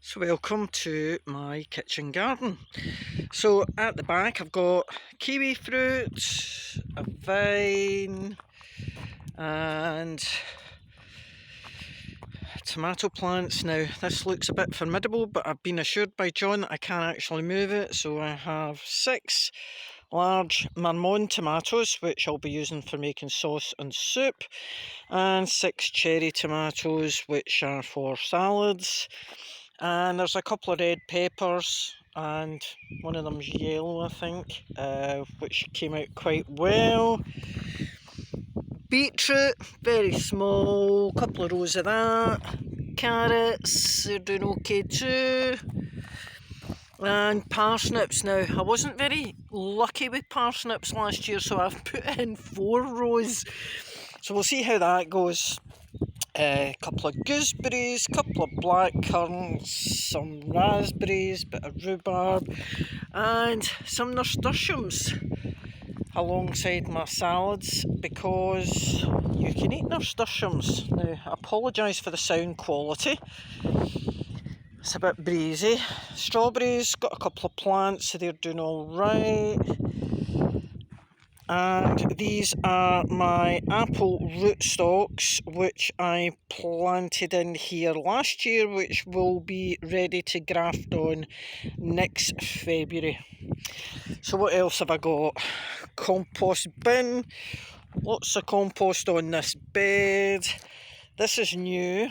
So welcome to my kitchen garden. So at the back I've got kiwi fruit, a vine and tomato plants. Now this looks a bit formidable, but I've been assured by John that I can actually move it. So I have 6 large marmon tomatoes which I'll be using for making sauce and soup, and 6 cherry tomatoes which are for salads. And there's a couple of red peppers and one of them's yellow, I think, which came out quite well. Beetroot, very small, couple of rows of that. Carrots, they're doing okay too. And parsnips. Now, I wasn't very lucky with parsnips last year, so I've put in 4 rows. So we'll see how that goes. A couple of gooseberries, couple of black currants, some raspberries, bit of rhubarb, and some nasturtiums alongside my salads, because you can eat nasturtiums. Now, I apologise for the sound quality, it's a bit breezy. Strawberries, got a couple of plants, so they're doing alright. And these are my apple rootstocks which I planted in here last year, which will be ready to graft on next February. So what else have I got? Compost bin, lots of compost on this bed. This is new,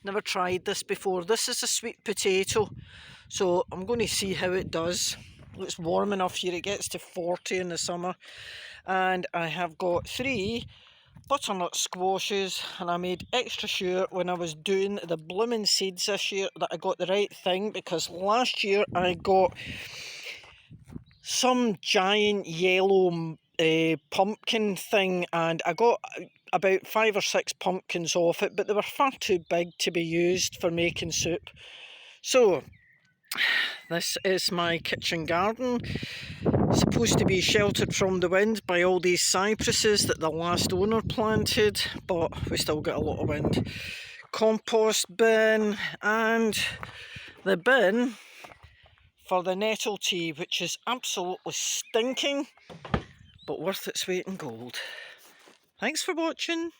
never tried this before. This is a sweet potato, so I'm going to see how it does. It's warm enough here, it gets to 40 in the summer. And I have got 3 butternut squashes, and I made extra sure when I was doing the blooming seeds this year that I got the right thing, because last year I got some giant yellow pumpkin thing, and I got about 5 or 6 pumpkins off it, but they were far too big to be used for making soup. So this is my kitchen garden. Supposed to be sheltered from the wind by all these cypresses that the last owner planted, but we still get a lot of wind. Compost bin, and the bin for the nettle tea, which is absolutely stinking, but worth its weight in gold. Thanks for watching.